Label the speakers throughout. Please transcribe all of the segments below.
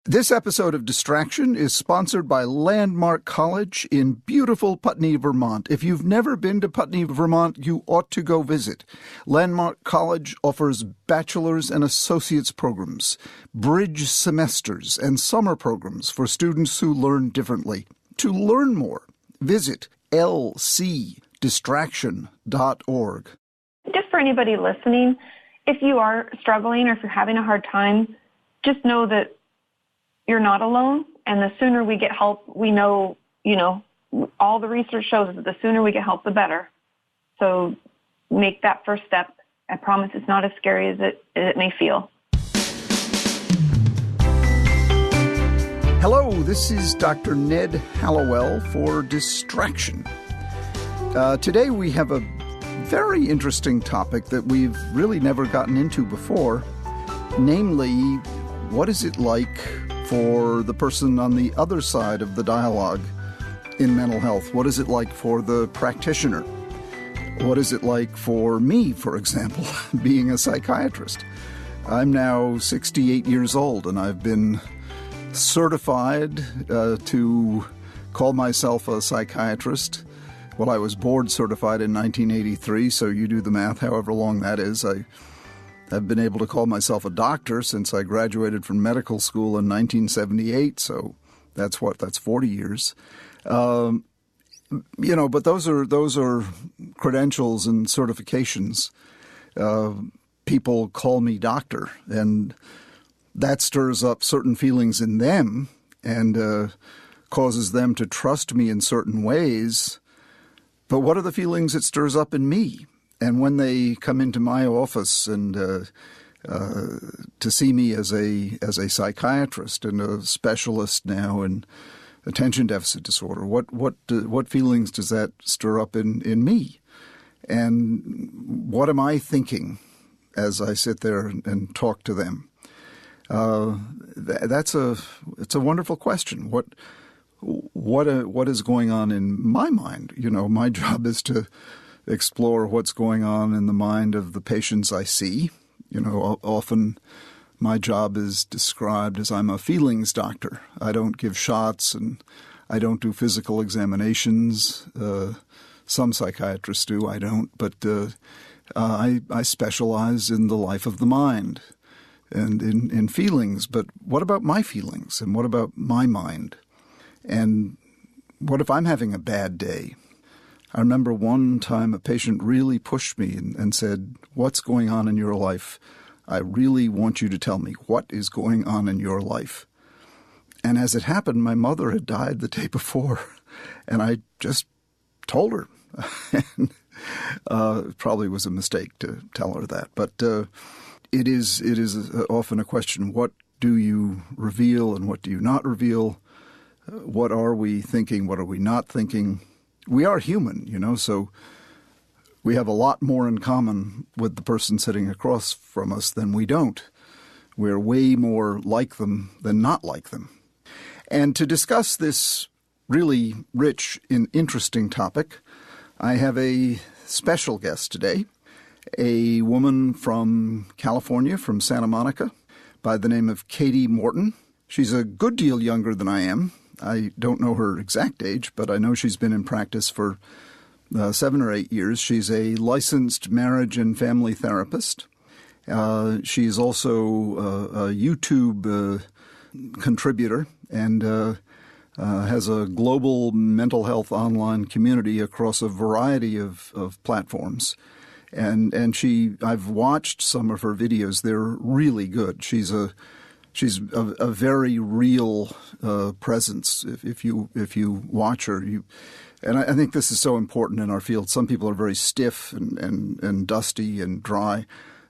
Speaker 1: This episode of Distraction is sponsored by Landmark College in beautiful Putney, Vermont. If you've never been to Putney, Vermont, you ought to go visit. Landmark College offers bachelor's and associate's programs, bridge semesters, and summer programs for students who learn differently. To learn more, visit lcdistraction.org.
Speaker 2: Just for anybody listening, if you are struggling or if you're having a hard time, just know that you're not alone, and the sooner we get help, we know, all the research shows that the sooner we get help, the better. So make that first step. I promise it's not as scary as it may feel.
Speaker 1: Hello, this is Dr. Ned Hallowell for Distraction. Today we have a very interesting topic that we've really never gotten into before, namely, what is it like for the person on the other side of the dialogue in mental health? What is it like for the practitioner? What is it like for me, for example, being a psychiatrist? I'm now 68 years old, and I've been certified to call myself a psychiatrist. Well, I was board certified in 1983, so you do the math, however long that is. I've been able to call myself a doctor since I graduated from medical school in 1978, so that's 40 years. But those are credentials and certifications. People call me doctor, and that stirs up certain feelings in them and causes them to trust me in certain ways. But what are the feelings it stirs up in me? And when they come into my office and to see me as a psychiatrist and a specialist now in attention deficit disorder, what feelings does that stir up in me? And what am I thinking as I sit there and talk to them? It's a wonderful question. What is going on in my mind? My job is to explore what's going on in the mind of the patients I see. Often my job is described as I'm a feelings doctor. I don't give shots and I don't do physical examinations. Some psychiatrists do, I don't. But I specialize in the life of the mind and in feelings. But what about my feelings and what about my mind? And what if I'm having a bad day? I remember one time a patient really pushed me and said, "What's going on in your life? I really want you to tell me what is going on in your life." And as it happened, my mother had died the day before, and I just told her. It probably was a mistake to tell her that. But it is often a question, what do you reveal and what do you not reveal? What are we thinking? What are we not thinking? We are human, so we have a lot more in common with the person sitting across from us than we don't. We're way more like them than not like them. And to discuss this really rich and interesting topic, I have a special guest today, a woman from California, from Santa Monica, by the name of Kati Morton. She's a good deal younger than I am. I don't know her exact age, but I know she's been in practice for 7 or 8 years. She's a licensed marriage and family therapist. She's also a YouTube contributor and has a global mental health online community across a variety of platforms. And I've watched some of her videos. They're really good. She's a very real presence. If you watch her, and I think this is so important in our field. Some people are very stiff and dusty and dry.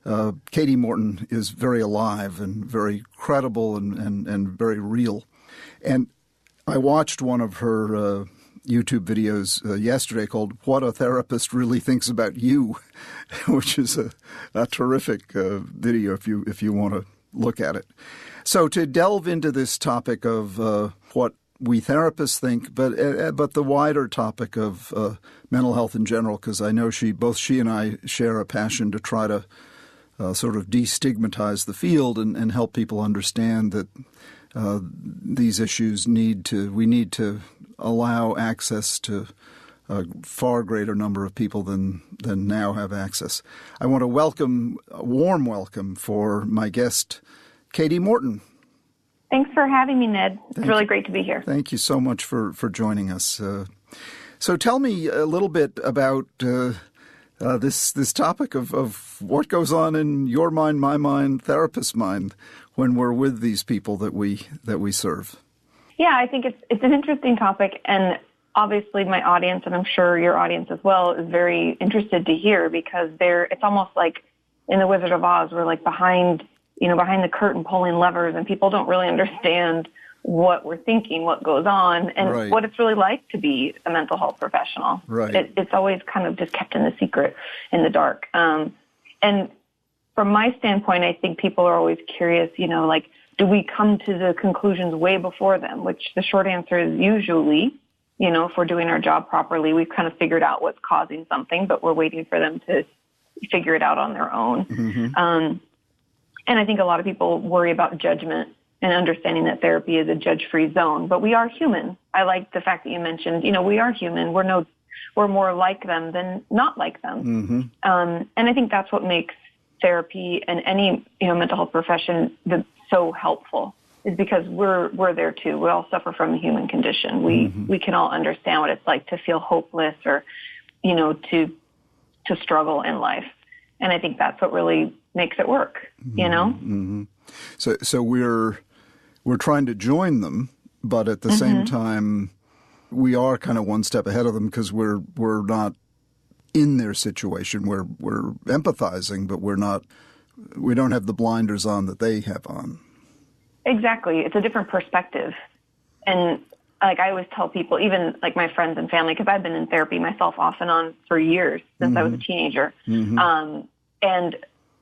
Speaker 1: Kati Morton is very alive and very credible and very real. And I watched one of her YouTube videos yesterday called "What a Therapist Really Thinks About You," which is a terrific video if you want to look at it. So to delve into this topic of what we therapists think, but the wider topic of mental health in general, because I know both she and I share a passion to try to sort of destigmatize the field and help people understand that these issues we need to allow access to a far greater number of people than now have access. I want to a warm welcome for my guest, Kati Morton.
Speaker 2: Thanks for having me, Ned. It's really great to be here.
Speaker 1: Thank you so much for joining us. So tell me a little bit about this topic of what goes on in your mind, my mind, therapist's mind when we're with these people that we serve.
Speaker 2: Yeah, I think it's an interesting topic, and obviously my audience, and I'm sure your audience as well, is very interested to hear, because it's almost like in The Wizard of Oz, we're like behind the curtain pulling levers, and people don't really understand what we're thinking, what goes on, and what it's really like to be a mental health professional.
Speaker 1: Right.
Speaker 2: It's always kind of just kept in the secret, in the dark. And from my standpoint, I think people are always curious, do we come to the conclusions way before them? Which the short answer is usually, if we're doing our job properly, we've kind of figured out what's causing something, but we're waiting for them to figure it out on their own. Mm-hmm. And I think a lot of people worry about judgment and understanding that therapy is a judge-free zone. But we are human. I like the fact that you mentioned, we are human. We're more like them than not like them. Mm-hmm. And I think that's what makes therapy and any mental health profession so helpful, is because we're there too. We all suffer from the human condition. We can all understand what it's like to feel hopeless or to struggle in life. And I think that's what really makes it work.
Speaker 1: Mm-hmm. So we're trying to join them, but at the same time, we are kind of one step ahead of them, because we're not in their situation. We're empathizing, but we don't have the blinders on that they have on.
Speaker 2: Exactly. It's a different perspective. And like I always tell people, even like my friends and family, because I've been in therapy myself off and on for years since I was a teenager. Mm-hmm. And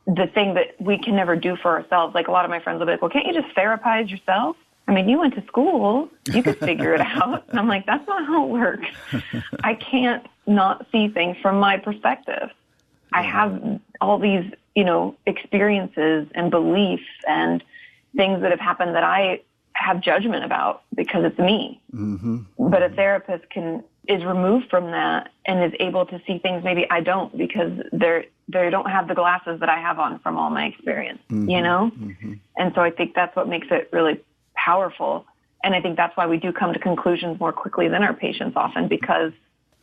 Speaker 2: the thing that we can never do for ourselves, like a lot of my friends will be like, well, can't you just therapize yourself? I mean, you went to school, you could figure it out. And I'm like, that's not how it works. I can't not see things from my perspective. I have all these, experiences and beliefs and things that have happened that I have judgment about because it's me. Mm-hmm. But a therapist is removed from that and is able to see things maybe I don't, because they don't have the glasses that I have on from all my experience, Mm-hmm. And so I think that's what makes it really powerful. And I think that's why we do come to conclusions more quickly than our patients often, because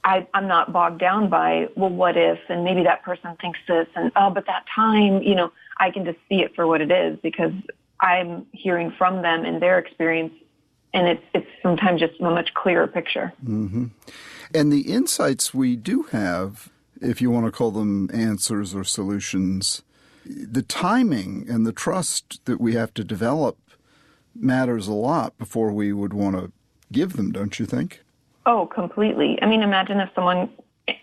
Speaker 2: I'm not bogged down by, well, what if, and maybe that person thinks this, and, but that time, I can just see it for what it is, because I'm hearing from them in their experience, and it's sometimes just a much clearer picture.
Speaker 1: Mm-hmm. And the insights we do have, if you want to call them answers or solutions, the timing and the trust that we have to develop matters a lot before we would want to give them, don't you think?
Speaker 2: Oh, completely. I mean, imagine if someone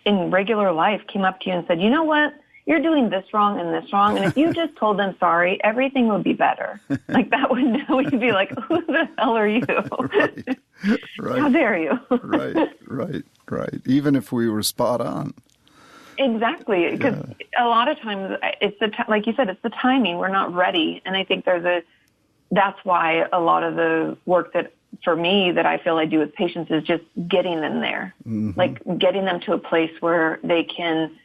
Speaker 2: in regular life came up to you and said, you know what? You're doing this wrong and this wrong. And if you just told them sorry, everything would be better. Like that we'd be like, who the hell are you? Right. How dare you?
Speaker 1: Right. Even if we were spot on.
Speaker 2: Exactly. Because a lot of times it's like you said, it's the timing. We're not ready. And I think that's why a lot of the work that for me that I feel I do with patients is just getting them there, like getting them to a place where they can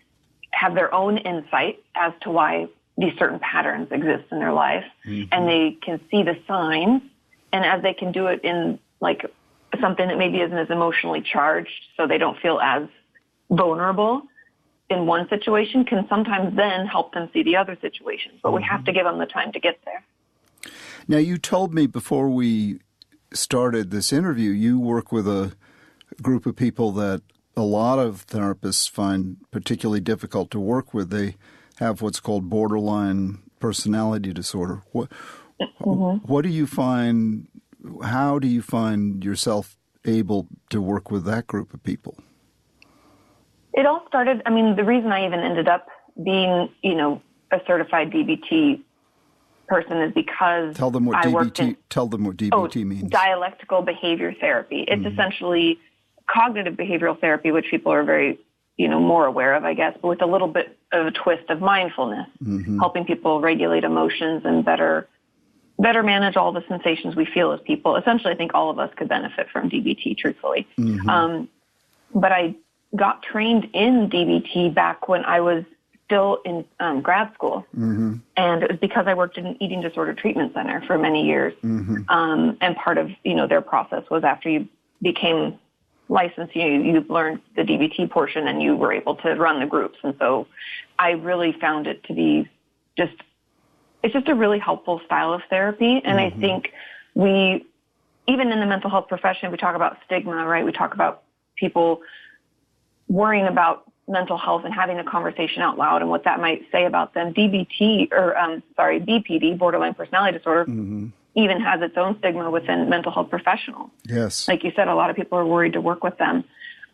Speaker 2: have their own insight as to why these certain patterns exist in their life, and they can see the signs. And as they can do it in like something that maybe isn't as emotionally charged, so they don't feel as vulnerable in one situation, can sometimes then help them see the other situations. But we have to give them the time to get there.
Speaker 1: Now, you told me before we started this interview, you work with a group of people that a lot of therapists find particularly difficult to work with. They have what's called borderline personality disorder. What do you find, how do you find yourself able to work with that group of people?
Speaker 2: It all started, the reason I even ended up being, a certified DBT person is because
Speaker 1: tell them what DBT means.
Speaker 2: Dialectical behavior therapy. It's essentially cognitive behavioral therapy, which people are very, more aware of, I guess, but with a little bit of a twist of mindfulness, helping people regulate emotions and better better manage all the sensations we feel as people. Essentially, I think all of us could benefit from DBT, truthfully. Mm-hmm. But I got trained in DBT back when I was still in grad school. Mm-hmm. And it was because I worked in an eating disorder treatment center for many years. Mm-hmm. And part of, their process was after you became licensed, you learned the DBT portion and you were able to run the groups. And so I really found it to be it's just a really helpful style of therapy. And I think even in the mental health profession, we talk about stigma, right? We talk about people worrying about mental health and having a conversation out loud and what that might say about them. BPD, borderline personality disorder, even has its own stigma within mental health professionals.
Speaker 1: Yes.
Speaker 2: Like you said, a lot of people are worried to work with them.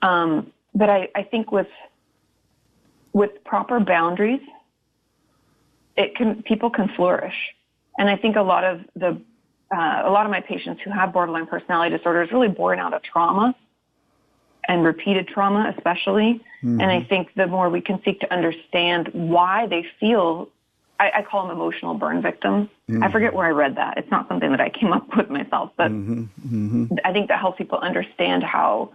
Speaker 2: But I think with proper boundaries, people can flourish. And I think a lot of my patients who have borderline personality disorder is really born out of trauma and repeated trauma, especially. Mm-hmm. And I think the more we can seek to understand why they feel, I call them emotional burn victims. Mm-hmm. I forget where I read that. It's not something that I came up with myself, but I think that helps people understand how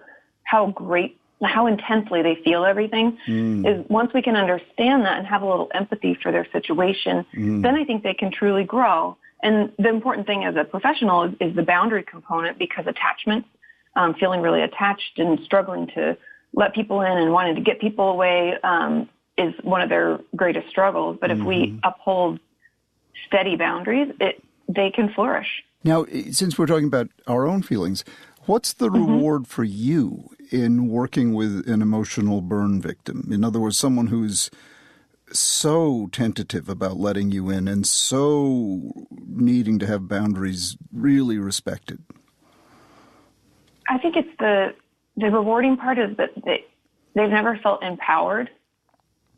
Speaker 2: intensely they feel everything. Is once we can understand that and have a little empathy for their situation, then I think they can truly grow. And the important thing as a professional is the boundary component, because attachment, feeling really attached and struggling to let people in and wanting to get people away is one of their greatest struggles. But if we uphold steady boundaries, they can flourish.
Speaker 1: Now, since we're talking about our own feelings, what's the reward for you in working with an emotional burn victim? In other words, someone who's so tentative about letting you in and so needing to have boundaries really respected.
Speaker 2: I think it's the rewarding part is that they've never felt empowered,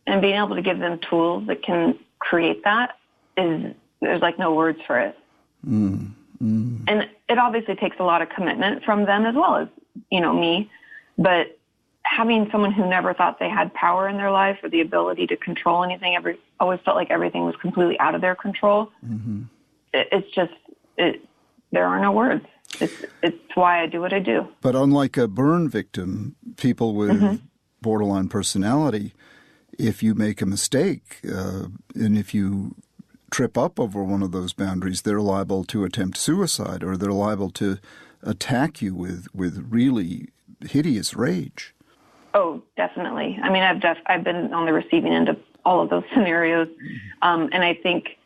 Speaker 2: and being able to give them tools that can create that there's like no words for it. And it obviously takes a lot of commitment from them as well as, me, but having someone who never thought they had power in their life or the ability to control anything, always felt like everything was completely out of their control. There are no words. It's why I do what I do.
Speaker 1: But unlike a burn victim, people with borderline personality, if you make a mistake and if you trip up over one of those boundaries, they're liable to attempt suicide, or they're liable to attack you with really hideous rage.
Speaker 2: Oh, definitely. I mean, I've been on the receiving end of all of those scenarios, and I think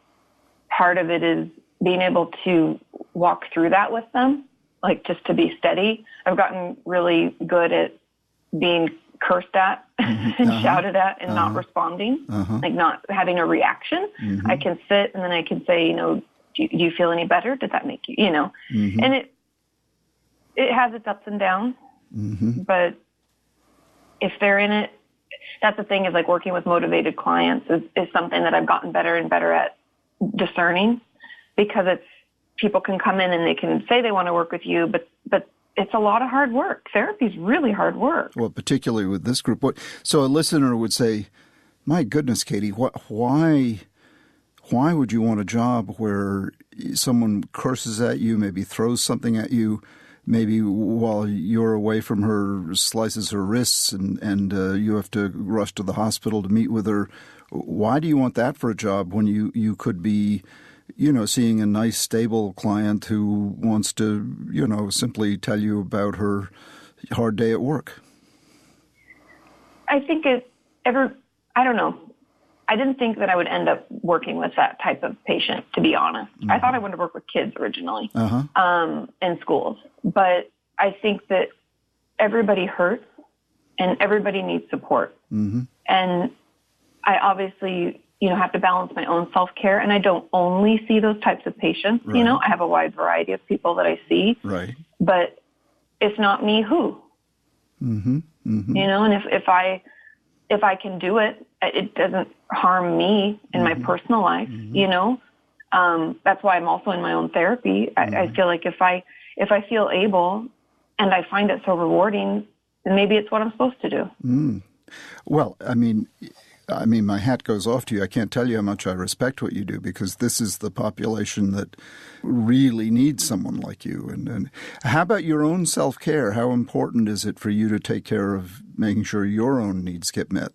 Speaker 2: part of it is being able to walk through that with them, like just to be steady. I've gotten really good at being cursed at and shouted at and not responding, like not having a reaction. I can sit and then I can say, do you feel any better? Did that make you, and it has its ups and downs, but if they're in it, that's the thing, is like working with motivated clients is something that I've gotten better and better at discerning, because people can come in and they can say they want to work with you, but it's a lot of hard work. Therapy is really hard work.
Speaker 1: Well, particularly with this group. So a listener would say, my goodness, Kati, why would you want a job where someone curses at you, maybe throws something at you, maybe while you're away from her slices her wrists and you have to rush to the hospital to meet with her? Why do you want that for a job when you could be seeing a nice, stable client who wants to, simply tell you about her hard day at work?
Speaker 2: I think I don't know. I didn't think that I would end up working with that type of patient, to be honest. I thought I wanted to work with kids originally in schools. But I think that everybody hurts and everybody needs support. And I obviously have to balance my own self-care, and I don't only see those types of patients. Right. I have a wide variety of people that I see. Right. But if not me, who? And if I can do it, it doesn't harm me in my personal life. That's why I'm also in my own therapy. I feel like if I feel able and I find it so rewarding, then maybe it's what I'm supposed to do.
Speaker 1: Well, I mean, I mean, my hat goes off to you. I can't tell you how much I respect what you do, because this is the population that really needs someone like you. And how about your own self-care? How important is it for you to take care of making sure your own needs get met?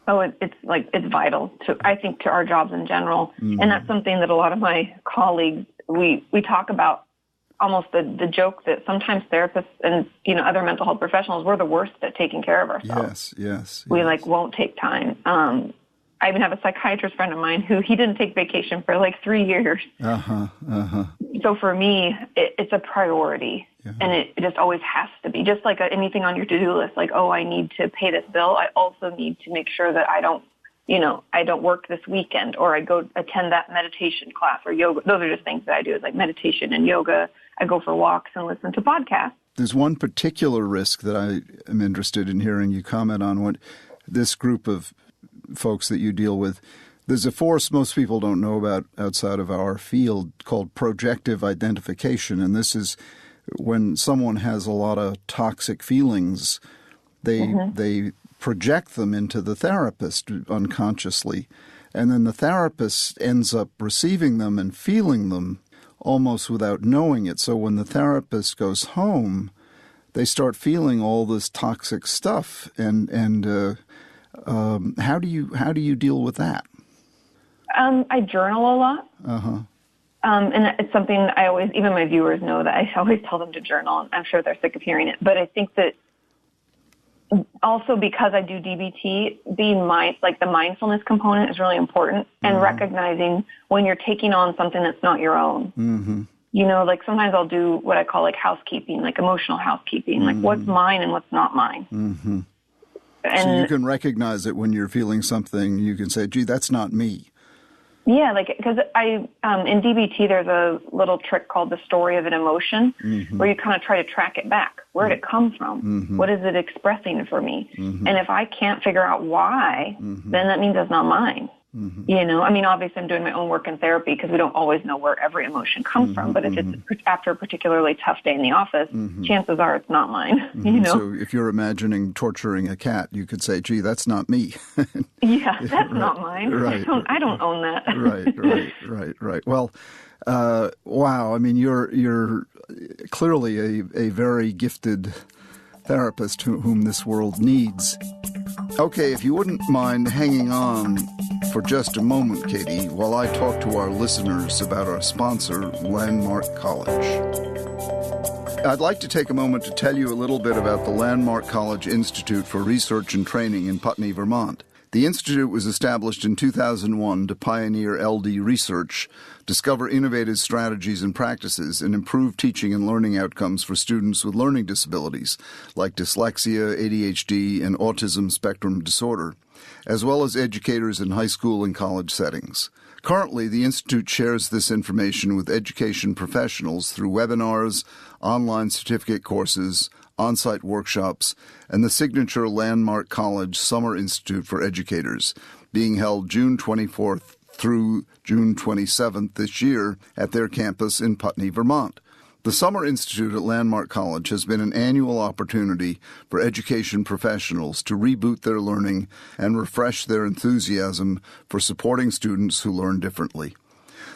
Speaker 2: Oh, it's vital I think to our jobs in general. Mm-hmm. And that's something that a lot of my colleagues, we talk about, almost the joke that sometimes therapists and, other mental health professionals, we're the worst at taking care of ourselves.
Speaker 1: Yes.
Speaker 2: We won't take time. I even have a psychiatrist friend of mine who he didn't take vacation for 3 years. So for me, it's a priority. And it just always has to be. Just like anything on your to-do list, I need to pay this bill. I also need to make sure that I don't work this weekend, or I go attend that meditation class or yoga. Those are just things that I do, is meditation and yoga. I go for walks and listen to podcasts. There's
Speaker 1: one particular risk that I am interested in hearing you comment on. What this group of folks that you deal with, there's a force most people don't know about outside of our field called projective identification. And this is when someone has a lot of toxic feelings, they project them into the therapist unconsciously. And then the therapist ends up receiving them and feeling them almost without knowing it. So when the therapist goes home, they start feeling all this toxic stuff. And how do you deal with that?
Speaker 2: I journal a lot. And it's something I always, even my viewers know that I always tell them to journal. And I'm sure they're sick of hearing it. But I think that also because I do DBT, the mindfulness component is really important, and recognizing when you're taking on something that's not your own. Sometimes I'll do what I call housekeeping, emotional housekeeping, what's mine and what's not mine. And
Speaker 1: so you can recognize it when you're feeling something. You can say, gee, that's not me.
Speaker 2: Yeah, because in DBT, there's a little trick called the story of an emotion, where you kind of try to track it back. Where did it come from? What is it expressing for me? And if I can't figure out why, then that means it's not mine. Obviously I'm doing my own work in therapy because we don't always know where every emotion comes from. But if it's after a particularly tough day in the office, chances are it's not mine.
Speaker 1: So if you're imagining torturing a cat, you could say, gee, that's not me.
Speaker 2: Yeah, that's not mine.
Speaker 1: Right.
Speaker 2: I don't own that.
Speaker 1: Right. Well, wow. I mean, you're clearly a very gifted therapist whom this world needs. Okay, if you wouldn't mind hanging on for just a moment, Kati, while I talk to our listeners about our sponsor, Landmark College. I'd like to take a moment to tell you a little bit about the Landmark College Institute for Research and Training in Putney, Vermont. The institute was established in 2001 to pioneer LD research, discover innovative strategies and practices, and improve teaching and learning outcomes for students with learning disabilities like dyslexia, ADHD, and autism spectrum disorder, as well as educators in high school and college settings. Currently, the Institute shares this information with education professionals through webinars, online certificate courses, on-site workshops, and the signature Landmark College Summer Institute for Educators, being held June 24th through June 27th this year at their campus in Putney, Vermont. The Summer Institute at Landmark College has been an annual opportunity for education professionals to reboot their learning and refresh their enthusiasm for supporting students who learn differently.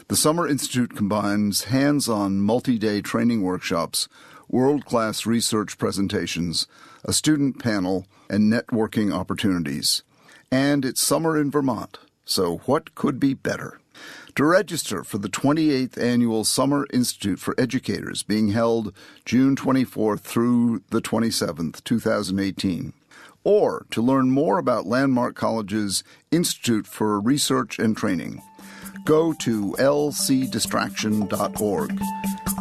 Speaker 1: The Summer Institute combines hands-on multi-day training workshops, world-class research presentations, a student panel, and networking opportunities. And it's summer in Vermont, so what could be better? To register for the 28th Annual Summer Institute for Educators being held June 24th through the 27th, 2018, or to learn more about Landmark College's Institute for Research and Training, go to lcdistraction.org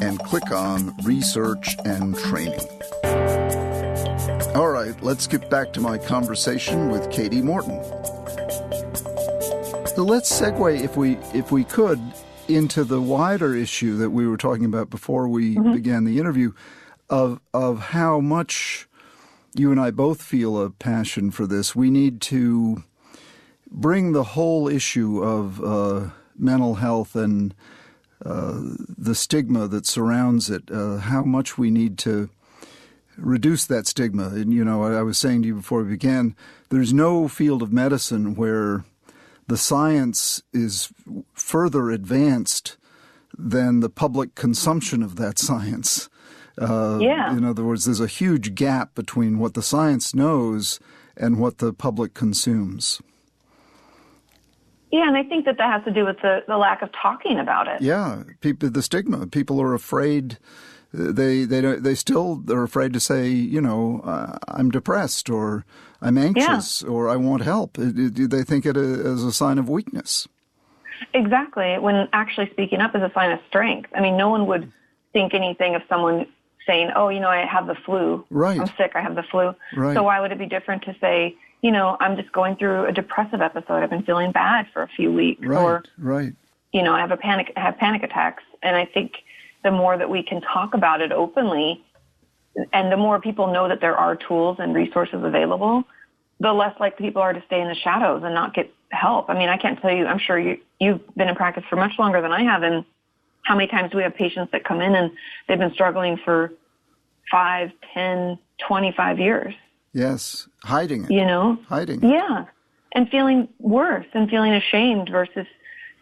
Speaker 1: and click on Research and Training. All right, let's get back to my conversation with Kati Morton. So let's segue, if we could, into the wider issue that we were talking about before we began the interview, of how much you and I both feel a passion for this. We need to bring the whole issue of mental health and the stigma that surrounds it, how much we need to reduce that stigma. And, I was saying to you before we began, there's no field of medicine where the science is further advanced than the public consumption of that science. In other words, there's a huge gap between what the science knows and what the public consumes.
Speaker 2: Yeah, and I think that has to do with the lack of talking about it.
Speaker 1: Yeah, the stigma. People are afraid. They still are afraid to say, I'm depressed or I'm anxious or I want help. They think it as a sign of weakness.
Speaker 2: Exactly. When actually speaking up is a sign of strength. I mean, no one would think anything of someone saying, oh, I have the flu.
Speaker 1: Right.
Speaker 2: I'm sick. I have the flu.
Speaker 1: Right.
Speaker 2: So why would it be different to say, I'm just going through a depressive episode. I've been feeling bad for a few weeks.
Speaker 1: Right.
Speaker 2: Or,
Speaker 1: right.
Speaker 2: I have panic attacks. And I think the more that we can talk about it openly and the more people know that there are tools and resources available, the less likely people are to stay in the shadows and not get help. I mean, I can't tell you, I'm sure you've been in practice for much longer than I have, and how many times do we have patients that come in and they've been struggling for 5, 10, 25 years.
Speaker 1: Yes, hiding it. Hiding it.
Speaker 2: Yeah, and feeling worse and feeling ashamed versus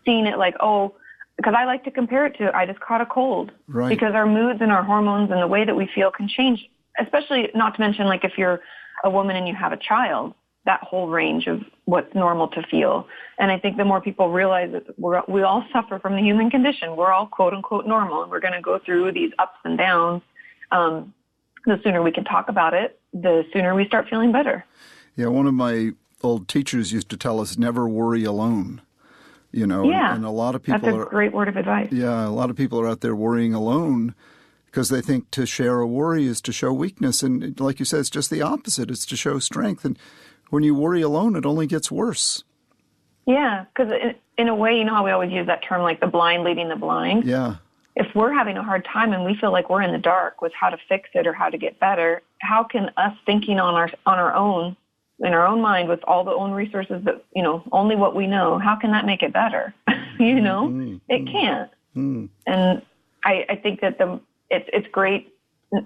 Speaker 2: seeing it like, oh, because I like to compare it to I just caught a cold.
Speaker 1: Right.
Speaker 2: Because our moods and our hormones and the way that we feel can change, especially not to mention like if you're a woman and you have a child, that whole range of what's normal to feel. And I think the more people realize that we all suffer from the human condition, we're all quote unquote normal, and we're going to go through these ups and downs. The sooner we can talk about it, the sooner we start feeling better.
Speaker 1: Yeah, one of my old teachers used to tell us, never worry alone. And a lot of people
Speaker 2: that's a great word of advice.
Speaker 1: Yeah, a lot of people are out there worrying alone because they think to share a worry is to show weakness. And like you said, it's just the opposite. It's to show strength. And when you worry alone, it only gets worse.
Speaker 2: Yeah, because in a way, how we always use that term, like the blind leading the blind.
Speaker 1: Yeah.
Speaker 2: If we're having a hard time and we feel like we're in the dark with how to fix it or how to get better, how can us thinking on our own, in our own mind with all the own resources that, only what we know, how can that make it better? It can't. And I think that it's great.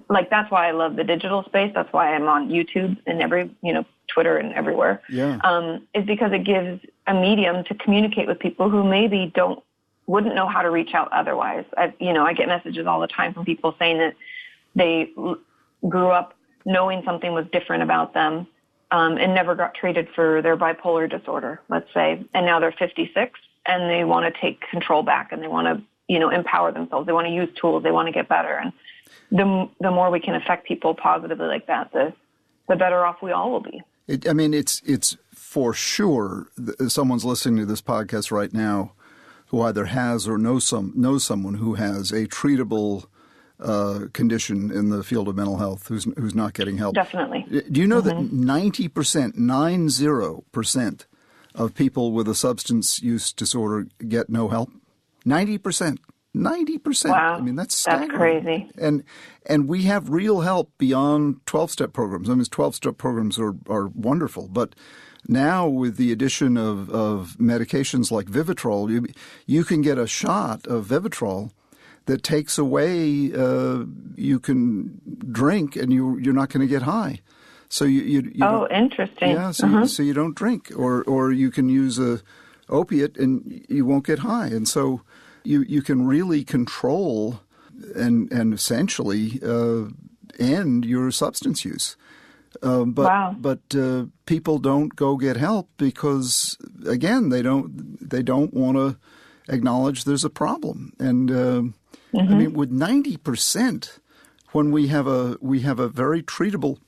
Speaker 2: Like, that's why I love the digital space. That's why I'm on YouTube and Twitter and everywhere.
Speaker 1: Yeah.
Speaker 2: Is because it gives a medium to communicate with people who maybe wouldn't know how to reach out otherwise. I get messages all the time from people saying that they grew up knowing something was different about them, and never got treated for their bipolar disorder, let's say. And now they're 56 and they want to take control back and they want to, empower themselves. They want to use tools. They want to get better. And the more we can affect people positively like that, the better off we all will be.
Speaker 1: It's for sure someone's listening to this podcast right now who either has or knows someone who has a treatable condition in the field of mental health who's not getting help.
Speaker 2: Definitely.
Speaker 1: Do you know that 90% of people with a substance use disorder get no help? 90%. 90%.
Speaker 2: Wow.
Speaker 1: That's staggering.
Speaker 2: That's crazy.
Speaker 1: And we have real help beyond 12-step programs. 12-step programs are wonderful, but now with the addition of medications like Vivitrol, you can get a shot of Vivitrol that takes away, you can drink and you're not going to get high. So you
Speaker 2: interesting.
Speaker 1: Yeah, so you don't drink, or you can use a opiate and you won't get high. And so you can really control and essentially end your substance use. But people don't go get help because, again, they don't want to acknowledge there's a problem. And with 90%, when we have a very treatable,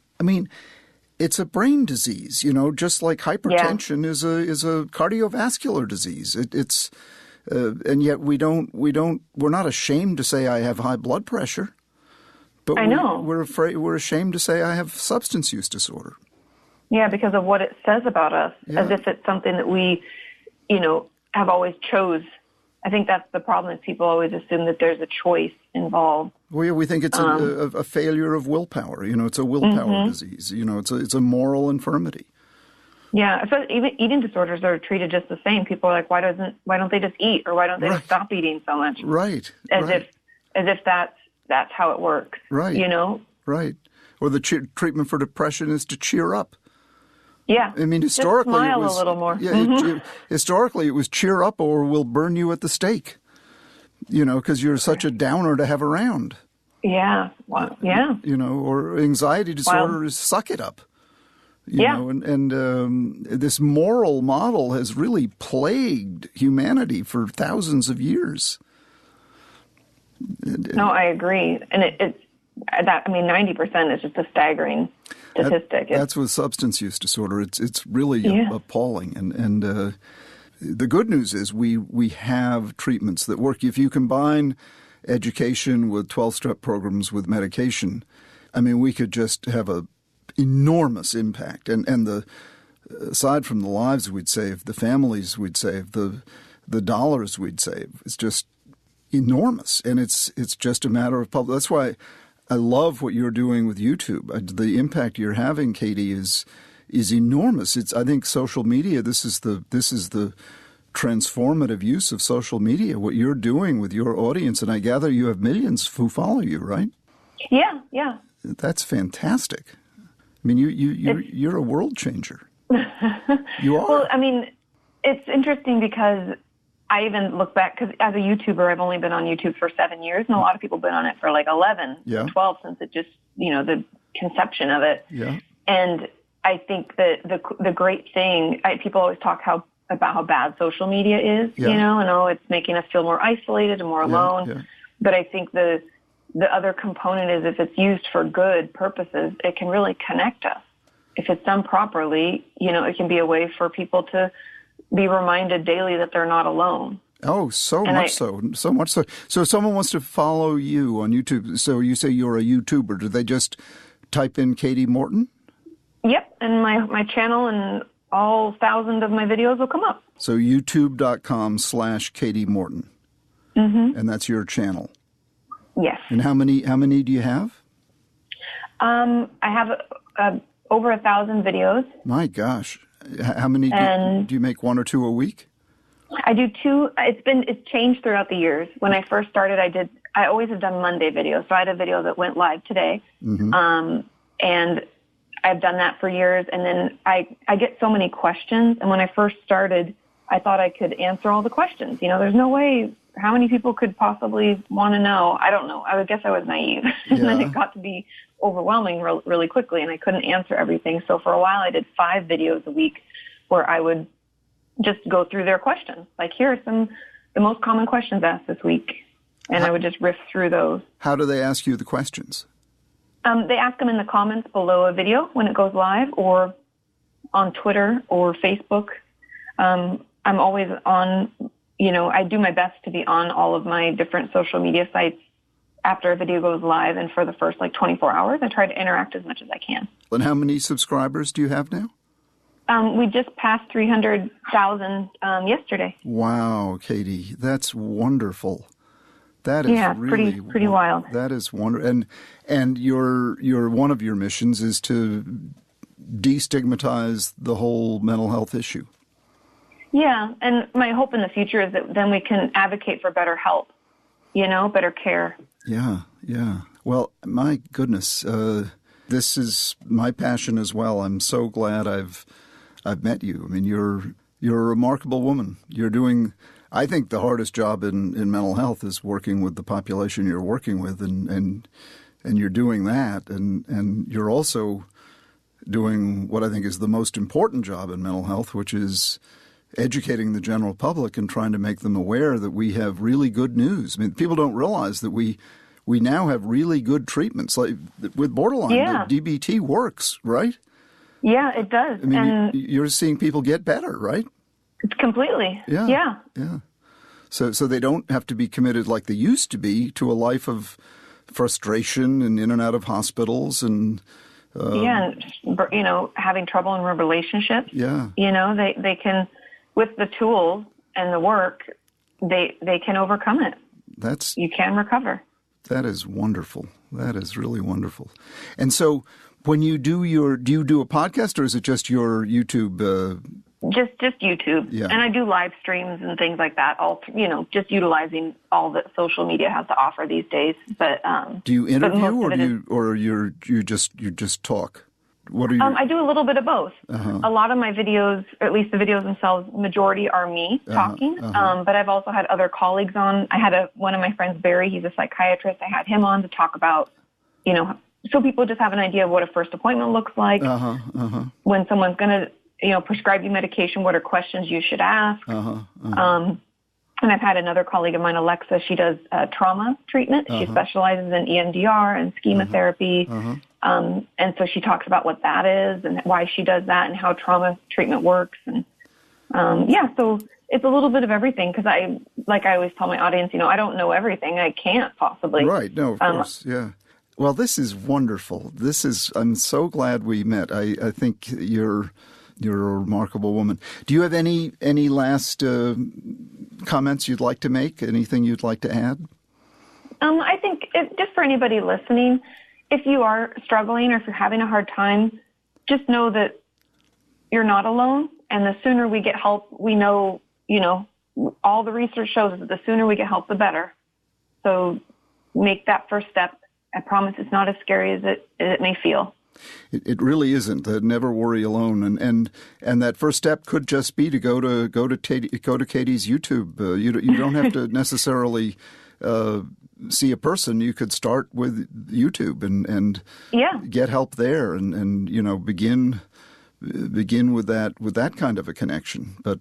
Speaker 1: it's a brain disease. Just like hypertension is a cardiovascular disease. It's and yet we're not ashamed to say I have high blood pressure. But
Speaker 2: I know.
Speaker 1: We're ashamed to say I have substance use disorder.
Speaker 2: Yeah, because of what it says about us, as if it's something that we, have always chose. I think that's the problem, is people always assume that there's a choice involved.
Speaker 1: Well, yeah, we think it's a failure of willpower. It's a willpower disease. It's a moral infirmity. Yeah,
Speaker 2: so even eating disorders are treated just the same. People are like, why don't they just eat, or why don't they just stop eating so much?
Speaker 1: Right.
Speaker 2: As if that's how it works.
Speaker 1: Right.
Speaker 2: You know?
Speaker 1: Right. Or the treatment for depression is to cheer up.
Speaker 2: Yeah.
Speaker 1: I mean, historically,
Speaker 2: just smile
Speaker 1: it was
Speaker 2: a little more.
Speaker 1: Yeah, historically, it was cheer up or we'll burn you at the stake. Because you're such a downer to have around.
Speaker 2: Yeah. Wow. Yeah.
Speaker 1: Or anxiety disorder is suck it up. You know, and this moral model has really plagued humanity for thousands of years.
Speaker 2: No, I agree, and it's 90% is just a staggering statistic.
Speaker 1: That's with substance use disorder. It's really appalling, and the good news is we have treatments that work. If you combine education with 12-step programs with medication, I mean, we could just have a enormous impact, and the aside from the lives we'd save, the families we'd save, the dollars we'd save, it's just enormous, and it's just a matter of public. That's why I love what you're doing with YouTube. The impact you're having, Kati, is enormous. I think social media. This is the transformative use of social media. What you're doing with your audience, and I gather you have millions who follow you, right?
Speaker 2: Yeah, yeah.
Speaker 1: That's fantastic. I mean, you're a world changer. You are.
Speaker 2: Well, I mean, it's interesting because I even look back, because as a YouTuber, I've only been on YouTube for 7 years, and a lot of people have been on it for like 11 or 12 since it just, the conception of it.
Speaker 1: Yeah.
Speaker 2: And I think that the great thing, people always talk about how bad social media is, and it's making us feel more isolated and more alone.
Speaker 1: Yeah.
Speaker 2: But I think the other component is if it's used for good purposes, it can really connect us. If it's done properly, it can be a way for people to be reminded daily that they're not alone.
Speaker 1: Oh, so much so. So if someone wants to follow you on YouTube, so you say you're a YouTuber, do they just type in Kati Morton?
Speaker 2: Yep, and my channel and all 1,000 of my videos will come up.
Speaker 1: So youtube.com/Kati Morton. Mm-hmm. And that's your channel.
Speaker 2: Yes.
Speaker 1: And how many do you have? I
Speaker 2: have over 1,000 videos.
Speaker 1: My gosh. How many do you make, 1 or 2 a week?
Speaker 2: I do 2. It's changed throughout the years. When I first started, I always have done Monday videos. So I had a video that went live today. Mm-hmm. And I've done that for years. And then I get so many questions. And when I first started, I thought I could answer all the questions. There's no way. How many people could possibly want to know? I don't know. I would guess I was naive. And then it got to be overwhelming really quickly, and I couldn't answer everything. So for a while, I did 5 videos a week where I would just go through their questions. Like, here are the most common questions asked this week. And I would just riff through those.
Speaker 1: How do they ask you the questions?
Speaker 2: They ask them in the comments below a video when it goes live, or on Twitter or Facebook. I'm always on, I do my best to be on all of my different social media sites after a video goes live, and for the first 24 hours, I try to interact as much as I can.
Speaker 1: And how many subscribers do you have now?
Speaker 2: We just passed 300,000 yesterday.
Speaker 1: Wow, Kati, that's wonderful. That is really
Speaker 2: pretty wild.
Speaker 1: That is wonderful. And your one of your missions is to destigmatize the whole mental health issue.
Speaker 2: Yeah, and my hope in the future is that then we can advocate for better help, better care. Yeah.
Speaker 1: Well, my goodness, this is my passion as well. I'm so glad I've met you. I mean, you're a remarkable woman. You're doing, I think, the hardest job in mental health is working with the population you're working with, and you're doing that, and you're also doing what I think is the most important job in mental health, which is educating the general public and trying to make them aware that we have really good news. I mean, people don't realize that we now have really good treatments. Like with borderline, the DBT works, right?
Speaker 2: Yeah, it does.
Speaker 1: I mean, you're seeing people get better, right?
Speaker 2: Completely.
Speaker 1: Yeah. So they don't have to be committed like they used to be to a life of frustration and in and out of hospitals and having trouble in relationships. Yeah. They can, with the tools and the work, they can overcome it. You can recover. That is wonderful. That is really wonderful. And so when you do you do a podcast, or is it just your YouTube
Speaker 2: Just YouTube.
Speaker 1: Yeah.
Speaker 2: And I do live streams and things like that. All, just utilizing all that social media has to offer these days. But
Speaker 1: do you interview or you just talk? What are you?
Speaker 2: I do a little bit of both. A lot of my videos, or at least the videos themselves, majority are me talking. But I've also had other colleagues on. I had one of my friends, Barry. He's a psychiatrist. I had him on to talk about, so people just have an idea of what a first appointment looks like. When someone's going to prescribe you medication, what are questions you should ask? And I've had another colleague of mine, Alexa, she does trauma treatment. She specializes in EMDR and schema therapy. And so she talks about what that is and why she does that and how trauma treatment works. And so it's a little bit of everything because I always tell my audience, I don't know everything. I can't possibly.
Speaker 1: Right. No, of course. Yeah. Well, this is wonderful. I'm so glad we met. I think you're a remarkable woman. Do you have any last comments you'd like to make? Anything you'd like to add?
Speaker 2: I think just for anybody listening, if you are struggling or if you're having a hard time, just know that you're not alone. And the sooner we get help, we know, all the research shows that the sooner we get help, the better. So make that first step. I promise it's not as scary as it may feel.
Speaker 1: It really isn't. Never worry alone, and that first step could just be to go to Kati's YouTube. You don't have to necessarily see a person. You could start with YouTube and get help there, and begin with that kind of a connection. But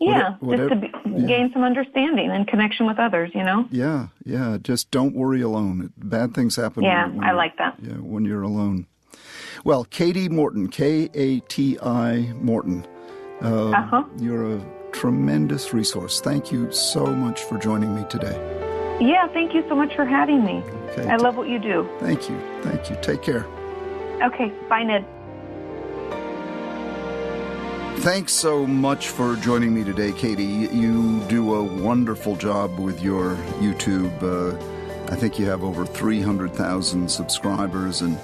Speaker 2: just to gain some understanding and connection with others.
Speaker 1: Yeah. Just don't worry alone. Bad things happen.
Speaker 2: I like that.
Speaker 1: Yeah, when you're alone. Well, Kati Morton, Kati Morton, you're a tremendous resource. Thank you so much for joining me today.
Speaker 2: Yeah, thank you so much for having me.
Speaker 1: Okay.
Speaker 2: I love what you do.
Speaker 1: Thank you. Take care.
Speaker 2: Okay, bye, Ned.
Speaker 1: Thanks so much for joining me today, Kati. You do a wonderful job with your YouTube. I think you have over 300,000 subscribers, and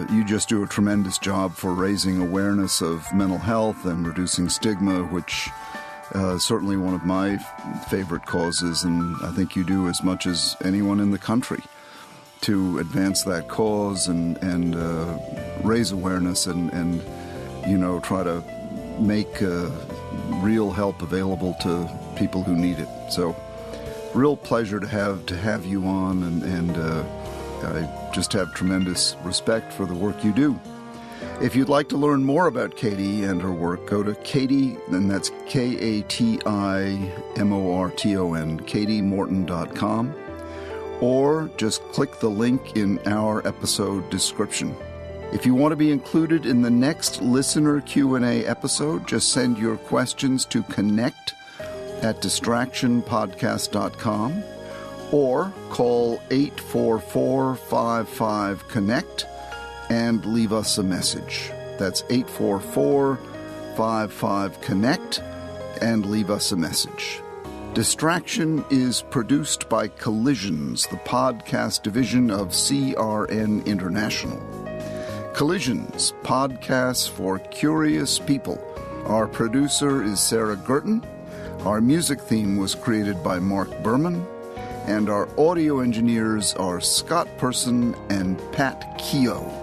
Speaker 1: you just do a tremendous job for raising awareness of mental health and reducing stigma, which is certainly one of my favorite causes, and I think you do as much as anyone in the country to advance that cause and raise awareness and try to make real help available to people who need it. So, real pleasure to have you on, and I just have tremendous respect for the work you do. If you'd like to learn more about Kati and her work, go to Kati, and that's KATIMORTON, KatiMorton.com, or just click the link in our episode description. If you want to be included in the next listener Q&A episode, just send your questions to connect@distractionpodcast.com or call 844-55-CONNECT and leave us a message. That's 844-55-CONNECT and leave us a message. Distraction is produced by Collisions, the podcast division of CRN International. Collisions, podcasts for curious people. Our producer is Sarah Gurton. Our music theme was created by Mark Berman. And our audio engineers are Scott Person and Pat Keogh.